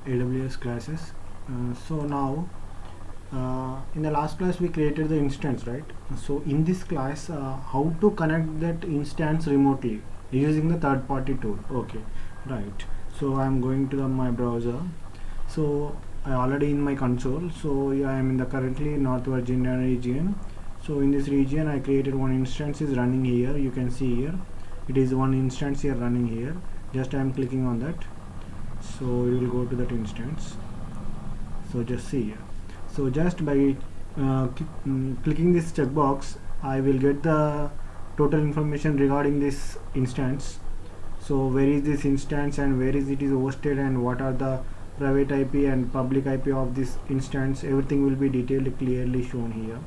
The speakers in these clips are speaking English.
AWS classes. So now in the last class we created the instance, right? So in this class, how to connect that instance remotely using the third-party tool. Okay, right. So I'm going to my browser. So I already in my console. So yeah, I am in the currently North Virginia region. So in this region I created one instance is running here. You can see here it is one instance here running here. Just I am clicking on that, so you will go to that instance. So just see here. So just by clicking this checkbox, I will get the total information regarding this instance. So where is this instance and where is it is hosted and what are the private IP and public IP of this instance, everything will be detailed clearly shown here.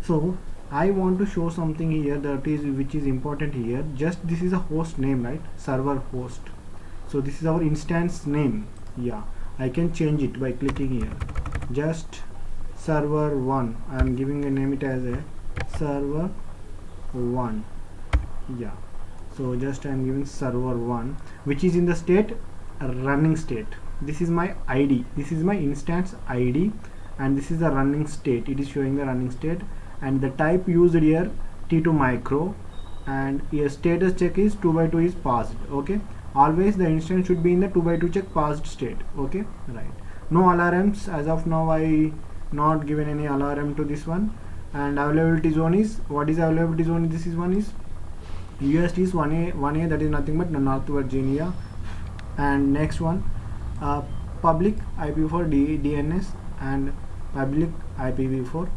So I want to show something here that is which is important here. Just this is a host name, right? Server host. So this is our instance name. Yeah, I can change it by clicking here. Just server 1. I am giving a name it as a server 1. Yeah, so just I am giving server 1, which is in the state running state. This is my ID, this is my instance ID, and this is the running state. It is showing the running state, and the type used here T2 micro, and your status check is 2x2 is passed. Okay, always the instance should be in the 2x2 check passed state. Okay, right. No alarms as of now. I not given any alarm to this one. And availability zone is, what is availability zone? This is one is UST is 1A, that is nothing but North Virginia. And next one, public IPv4 DNS and public IPv4,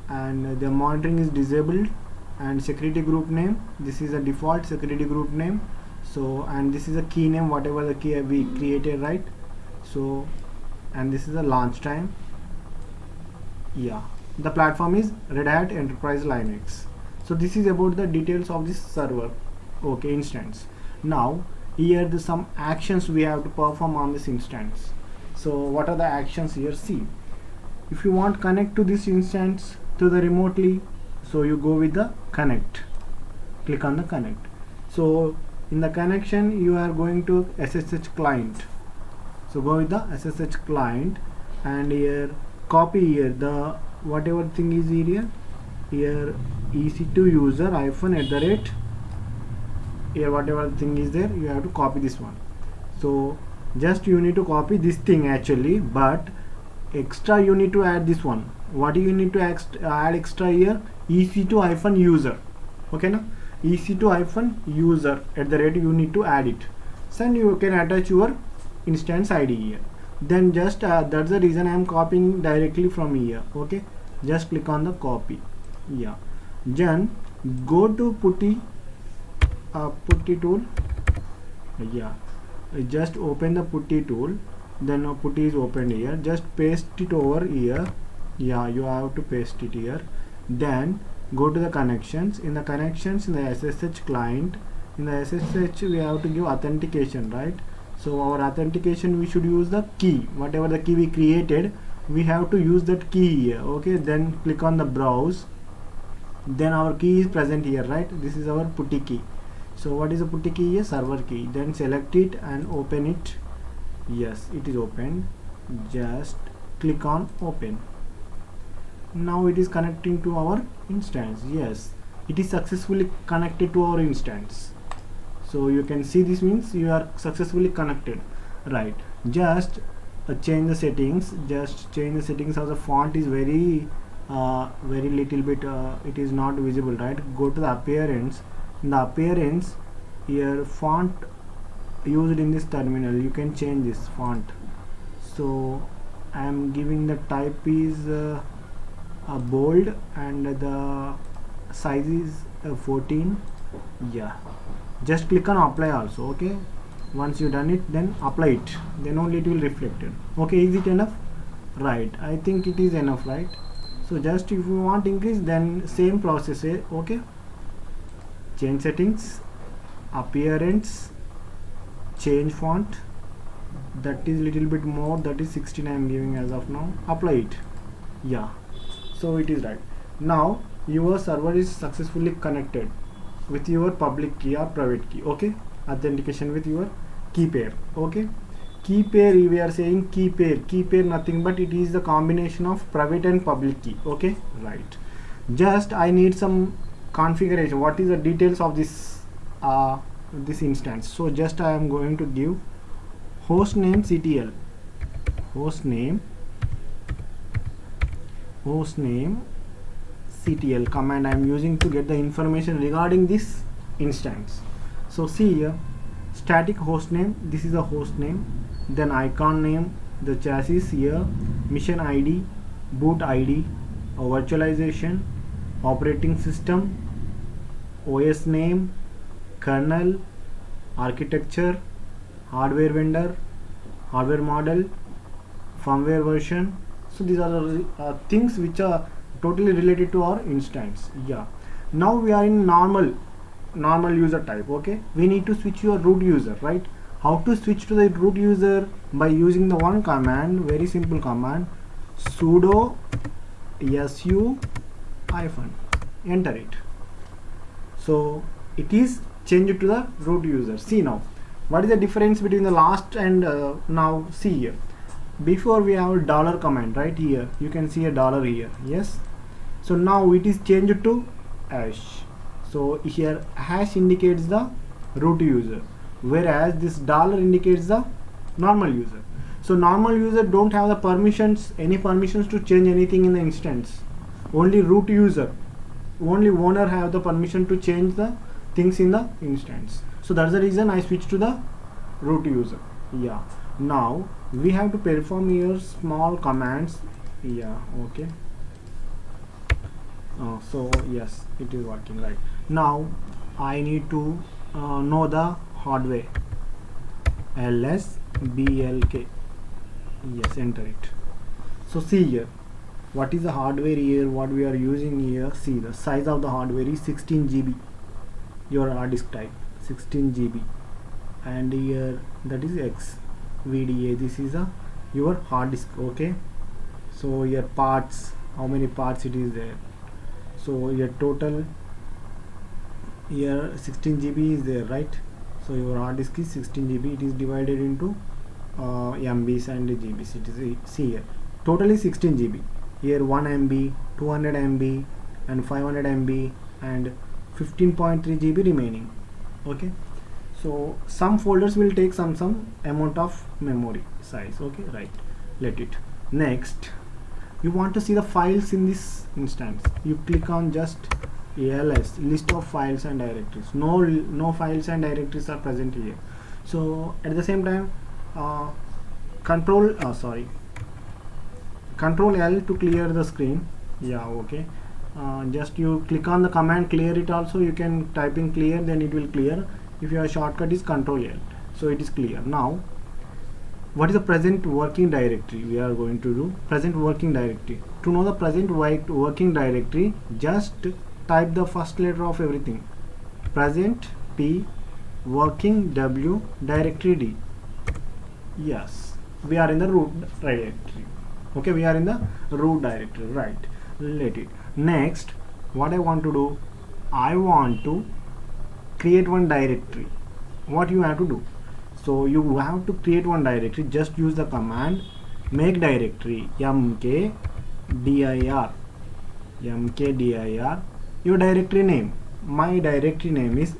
and the monitoring is disabled. And security group name, this is a default security group name. So, and this is a key name, whatever the key we created, right? So, and this is the launch time. Yeah, the platform is Red Hat Enterprise Linux. So this is about the details of this server, okay, instance. Now here the some actions we have to perform on this instance. So what are the actions here? See, if you want connect to this instance to the remotely, so you go with the connect, click on the connect. So in the connection you are going to SSH client, so go with the SSH client, and here copy here the whatever thing is here EC2 user -@ here whatever thing is there, you have to copy this one. So just you need to copy this thing actually, but extra you need to add this one. What do you need to add extra here? EC2 user. Okay, now EC2 user you need to add it. Then you can attach your instance ID here. Then just that's the reason I am copying directly from here. Okay, just click on the copy. Yeah, then go to putty tool. Yeah, just open the putty tool. Then putty is opened here. Just paste it over here. Yeah, you have to paste it here. Then go to the connections. In the connections, in the SSH client, in the SSH we have to give authentication, right? So our authentication, we should use the key, whatever the key we created, we have to use that key here. Okay, then click on the browse. Then our key is present here, right? This is our putty key. So what is the putty key here? Server key. Then select it and open it. Yes, it is opened. Just click on open. Now it is connecting to our instance. Yes, it is successfully connected to our instance. So you can see this means you are successfully connected, right? Just change the settings. Just change the settings of the font is very little bit it is not visible, right? Go to the appearance. In the appearance here, font used in this terminal, you can change this font. So I am giving the type is bold, and the size is 14. Yeah, just click on apply also. Okay, once you done it, then apply it, then only it will reflect it. Okay, is it enough? Right, I think it is enough, right? So just if you want increase, then same process. Okay, change settings, appearance, change font, that is little bit more, that is 16 I am giving as of now. Apply it. Yeah, so it is right. Now your server is successfully connected with your public key or private key. Okay, authentication with your key pair. Okay, key pair, we are saying key pair nothing but it is the combination of private and public key. Okay, right. Just I need some configuration, what is the details of this this instance. So just I am going to give hostname CTL, hostname CTL command I am using to get the information regarding this instance. So see here, static hostname, this is a hostname, then icon name, the chassis here, mission ID, boot ID, virtualization, operating system, OS name, kernel, architecture, hardware vendor, hardware model, firmware version. So these are the things which are totally related to our instance. Yeah, now we are in normal user type. Okay, we need to switch to a root user, right? How to switch to the root user? By using the one command, very simple command, sudo su hyphen, enter it. So it is changed to the root user. See now, what is the difference between the last and now? See here, before we have a dollar command, right? Here you can see a dollar here. Yes, so now it is changed to hash. So here hash indicates the root user, whereas this dollar indicates the normal user. So normal user don't have the permissions, any permissions to change anything in the instance. Only root user, only owner have the permission to change the things in the instance. So that's the reason I switched to the root user. Yeah, now we have to perform here small commands. Yeah, okay. So yes, it is working right. Now I need to know the hardware, ls blk. Yes, enter it. So see here, what is the hardware here, what we are using here. See, the size of the hardware is 16 GB, your hard disk type 16 GB, and here that is XVDA, this is a your hard disk. Okay, so your parts, how many parts it is there. So your total here 16 GB is there, right? So your hard disk is 16 GB, it is divided into MBs and GBs. It is, see here, totally 16 GB. Here 1 MB, 200 MB and 500 MB and 15.3 GB remaining. Okay, so some folders will take some amount of memory size. Okay, right, let it. Next, you want to see the files in this instance, you click on just ALS, list of files and directories. No files and directories are present here. So at the same time, control L to clear the screen. Yeah, okay. Just you click on the command clear it also, you can type in clear, then it will clear. If your shortcut is control L, so it is clear. Now what is the present working directory? We are going to do present working directory. To know the present working directory, just type the first letter of everything, present P, working W, directory D. Yes, we are in the root directory. Okay, we are in the root directory, right? Let it. Next, what I want to do, I want to create one directory. What you have to do? So you have to create one directory. Just use the command make directory mkdir, your directory name. My directory name is,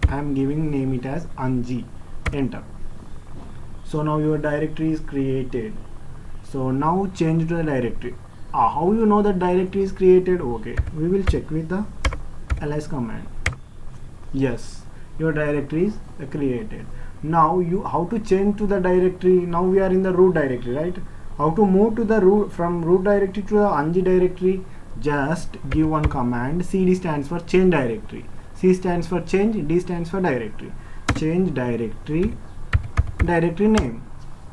I am giving name it as Anji. Enter. So now your directory is created. So now change to the directory. How you know that directory is created? Okay, we will check with the ls command. Yes, your directory is created. Now you, how to change to the directory? Now we are in the root directory, right? How to move to the root, from root directory to the Anji directory? Just give one command. CD stands for change directory, C stands for change, D stands for directory. Change directory, directory name.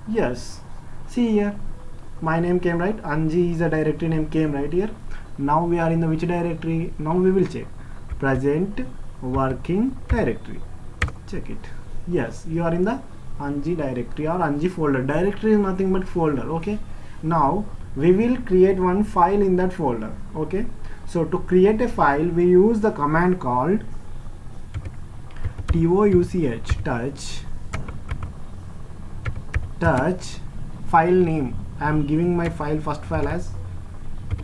Yes, see here, my name came, right? Anji is a directory name, came right here. Now we are in the which directory? Now we will check present working directory. Check it. Yes, you are in the Anji directory or Anji folder. Directory is nothing but folder. Okay, now we will create one file in that folder. Okay, so to create a file, we use the command called touch touch file name. I am giving my file first file as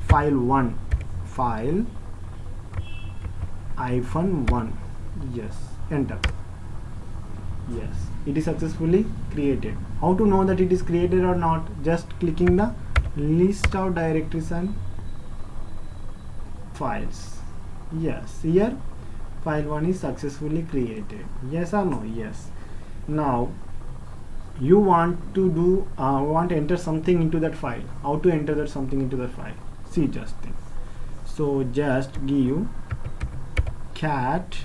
file1, file -1. Yes, enter. Yes, it is successfully created. How to know that it is created or not? Just clicking the list of directories and files. Yes, here file1 is successfully created. Yes or no? Yes. Now you want to do want to enter something into that file. How to enter that something into the file? See, just think. So just give cat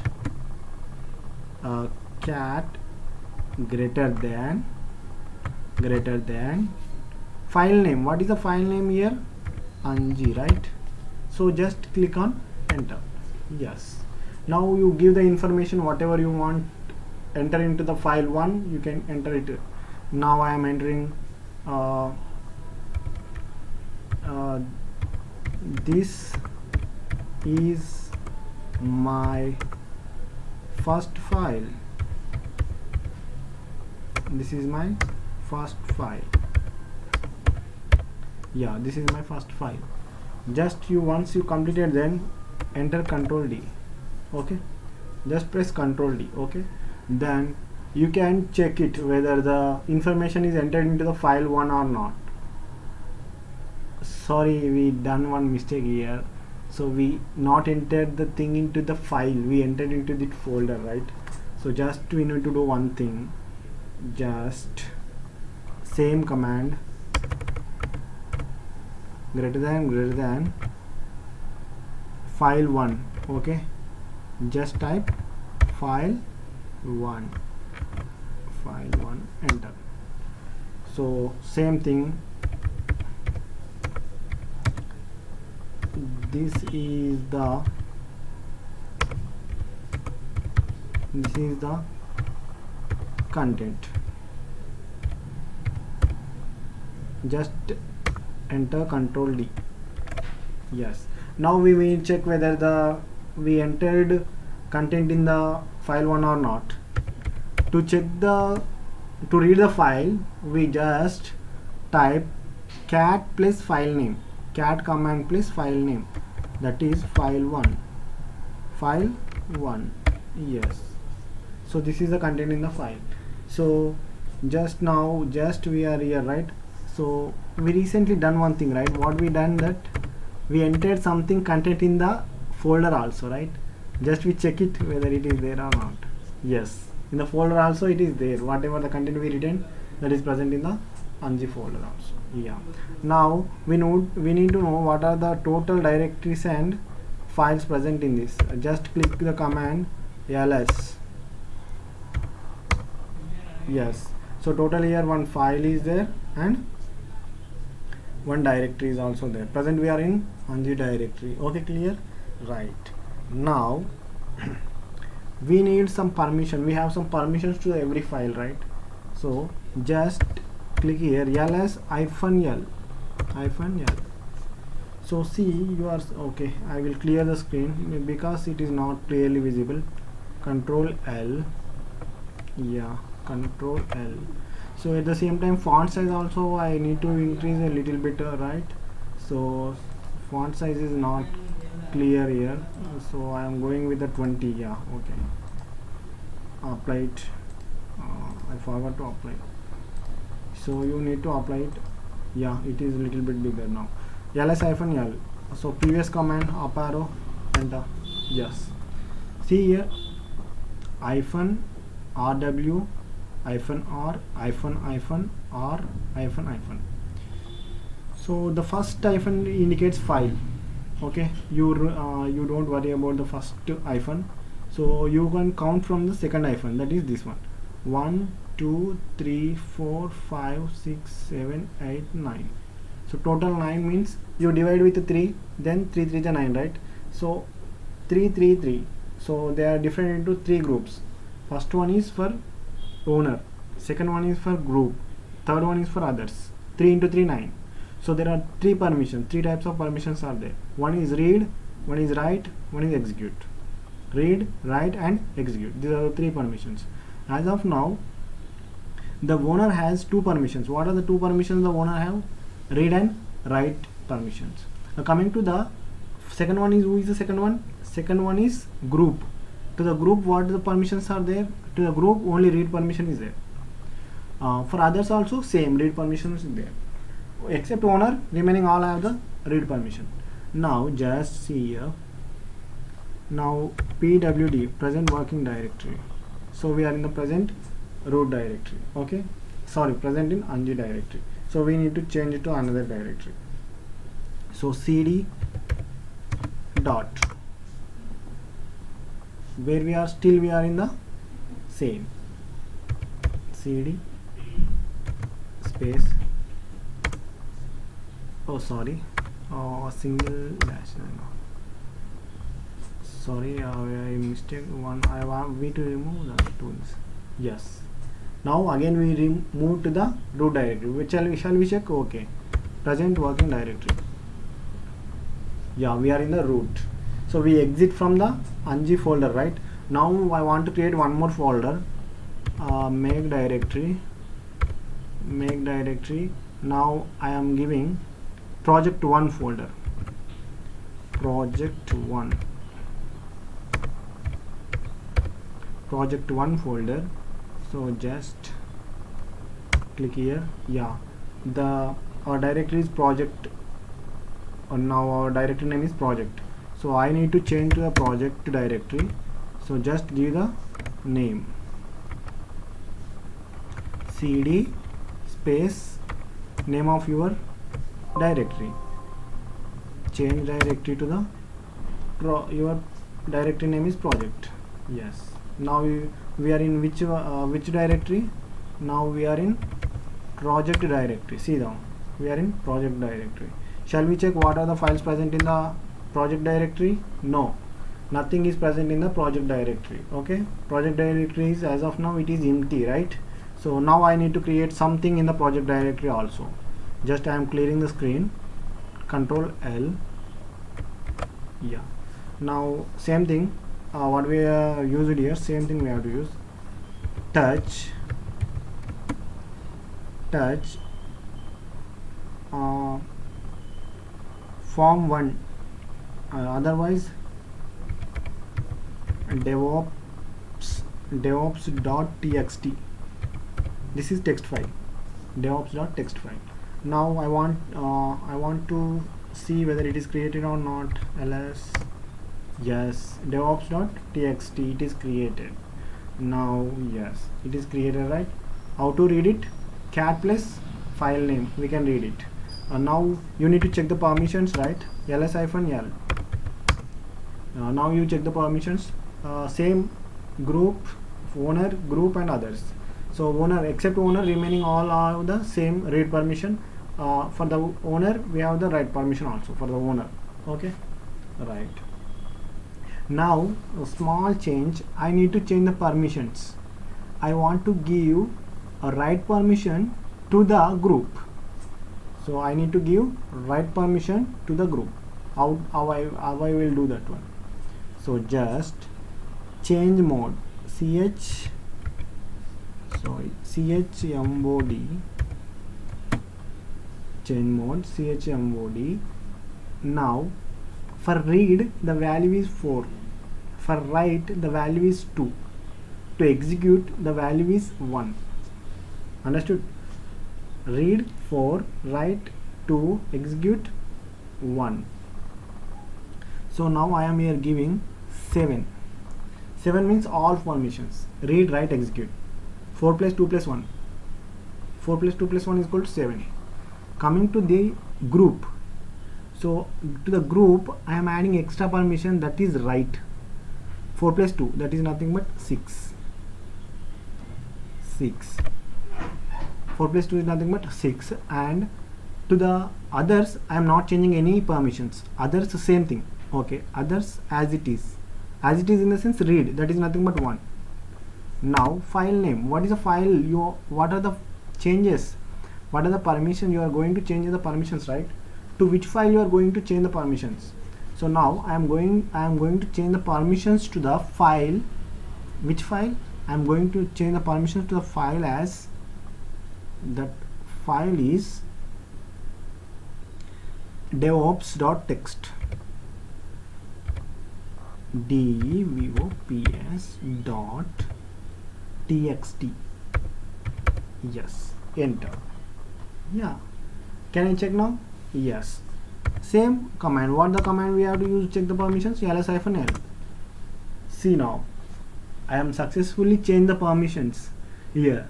greater than file name. What is the file name here? Anji, right? So just click on enter. Yes, now you give the information whatever you want enter into the file1, you can enter it. Now I am entering this is my first file. This is my first file. Yeah, this is my first file. Just once you completed, then enter Ctrl D. Okay, just press Ctrl D. Okay, then you can check it whether the information is entered into the file1 or not. Sorry, we done one mistake here. So we not entered the thing into the file, we entered into the folder, right? So just we need to do one thing. Just same command, greater than file1. Okay, just type file1, enter. So same thing, this is the content. Just enter Ctrl D. Yes, now we will check whether we entered content in the file1 or not. To read the file, we just type cat plus file name, cat command plus file name, that is file1. Yes, so this is the content in the file. So just we are here, right? So we recently done one thing, right? What we done, that we entered something content in the folder also, right? Just we check it whether it is there or not. Yes, in the folder also it is there. Whatever the content we written, that is present in the Anji folder also. Yeah, now we need to know what are the total directories and files present in this. Just click the command ls. Yes, so total here one file is there and one directory is also there. Present we are in Anji directory. Okay, clear? Right. Now we need some permission. We have some permissions to every file, right? So just click here ls -l. So see, you are okay. I will clear the screen because it is not clearly visible. Control L. Yeah, Control L. So at the same time, font size also I need to increase a little bit, right? So font size is not clear here, so I am going with the 20. Yeah, okay. Apply it. I forgot to apply. So you need to apply it. Yeah, it is a little bit bigger now. ls-l. So previous command, up arrow, enter. Yes. See here, -rw -r -r. So the first hyphen indicates file. Okay, you don't worry about the first hyphen. So you can count from the second hyphen, that is this one. 1 2 3 4 5 6 7 8 9. So total 9 means you divide with 3, then 3 3 is 9, right? So 3 3 3. So they are different into 3 groups. First one is for owner, second one is for group, third one is for others. 3 into 3 9. So there are 3 permissions, 3 types of permissions are there. One is read, one is write, one is execute. Read, write and execute. These are the 3 permissions. As of now, the owner has two permissions. What are the two permissions the owner have? Read and write permissions. Now coming to the second one, is who is the second one? Second one is group. To the group, what the permissions are there? To the group, only read permission is there. For others also same, read permission is there, except owner, remaining all have the read permission. Now just see here, now pwd, present working directory. So we are in the present root directory, okay, sorry, present in Anji directory. So we need to change it to another directory. So cd dot, where we are, still we are in the same cd space, oh sorry, single dash, sorry, I mistake one, I want we to remove the tools. Yes, now again we move to the root directory. Which shall we check? Okay, present working directory. Yeah, we are in the root. So we exit from the Anji folder, right? Now I want to create one more folder, make directory. Now I am giving project 1 folder, project 1 folder. So just click here. Yeah, our directory is project, now our directory name is project. So I need to change to the project directory. So just give the name cd space name of your directory, change directory to the your directory name is project. Yes, now we are in which directory? Now we are in project directory. See now, we are in project directory. Shall we check what are the files present in the project directory? No, nothing is present in the project directory. Okay, project directory is, as of now, it is empty, right? So now I need to create something in the project directory also. Just I am clearing the screen, Control L. Yeah, now same thing, what we used here, same thing we have to use. Touch form 1, otherwise devops.txt. This is text file, devops.txt file. Now I want to see whether it is created or not. ls, yes, devops.txt, it is created. Now yes, it is created, right? How to read it? Cat plus file name, we can read it. Now you need to check the permissions, right? ls-l. Now you check the permissions, same group, owner, group and others. So owner, except owner, remaining all are the same read permission. For the owner we have the write permission also for the owner. Okay, right. Now a small change, I need to change the permissions. I want to give a write permission to the group. So I need to give write permission to the group. How I will do that one? So just change mode, chmod, change mode, chmod. Now for read the value is 4, for write the value is 2, to execute the value is 1. Understood? Read 4, write 2, execute 1. So now I am here giving 7. 7 means all permissions, read, write, execute. 4 plus 2 plus 1, 4 plus 2 plus 1 is equal to 7. Coming to the group, so to the group I am adding extra permission, that is write. 4 plus 2, that is nothing but 6. 4 plus 2 is nothing but 6. And to the others I am not changing any permissions. Others same thing. Okay, others as it is in the sense read, that is nothing but 1. Now file name, what is a file? What are the changes, what are the permissions you are going to change the permissions, right? To which file you are going to change the permissions? So now I am going to change the permissions to the file. Which file? I am going to change the permissions to the file as that file is devops.txt, devops.txt. Yes, enter. Yeah, can I check now? Yes, same command. What the command we have to use to check the permissions? ls-l. See now, I am successfully changed the permissions here.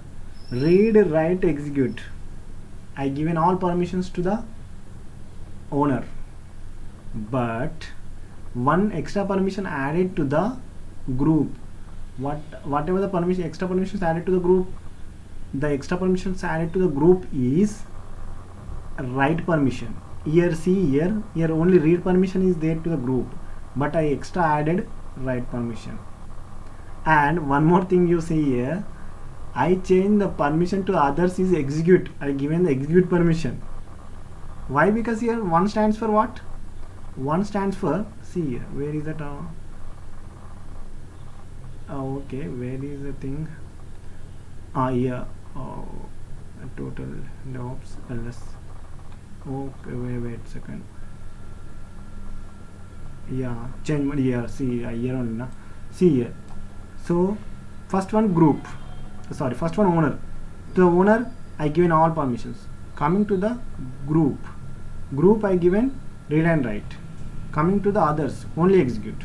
Read, write, execute. I given all permissions to the owner, but one extra permission added to the group. Whatever the permission, extra permissions added to the group, the extra permissions added to the group is write permission. Here see, here only read permission is there to the group, but I extra added write permission. And one more thing you see here, I change the permission to others is execute. I given the execute permission. Why? Because here one stands for what? One stands for, see here, where is that? Okay, where is the thing? Here, total DevOps ls. Okay, wait second. Yeah, change here. See here only na. See here. So first one group. Sorry, first one owner. To the owner, I given all permissions. Coming to the group, I given read and write. Coming to the others, only execute.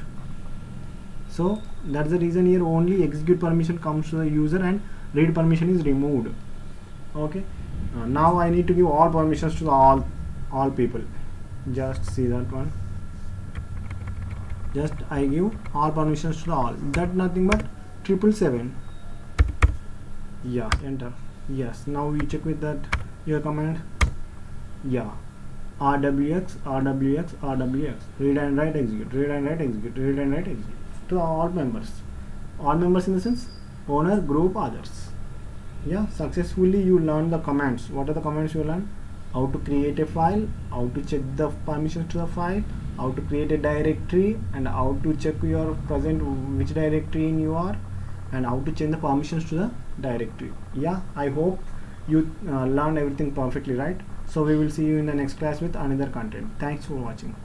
So that's the reason here only execute permission comes to the user and read permission is removed. Okay. Now I need to give all permissions to the all people. Just see that one. Just I give all permissions to the all. That nothing but 777. Yeah, enter. Yes, now we check with that your command. Yeah, rwx read and write execute, read and write execute, read and write execute to all members in the sense owner, group, others. Yeah, successfully you learn the commands. What are the commands you learn? How to create a file, how to check the permissions to the file, how to create a directory, and how to check your present which directory in you are, and how to change the permissions to the directory. Yeah, I hope you learned everything perfectly, right? So we will see you in the next class with another content. Thanks for watching.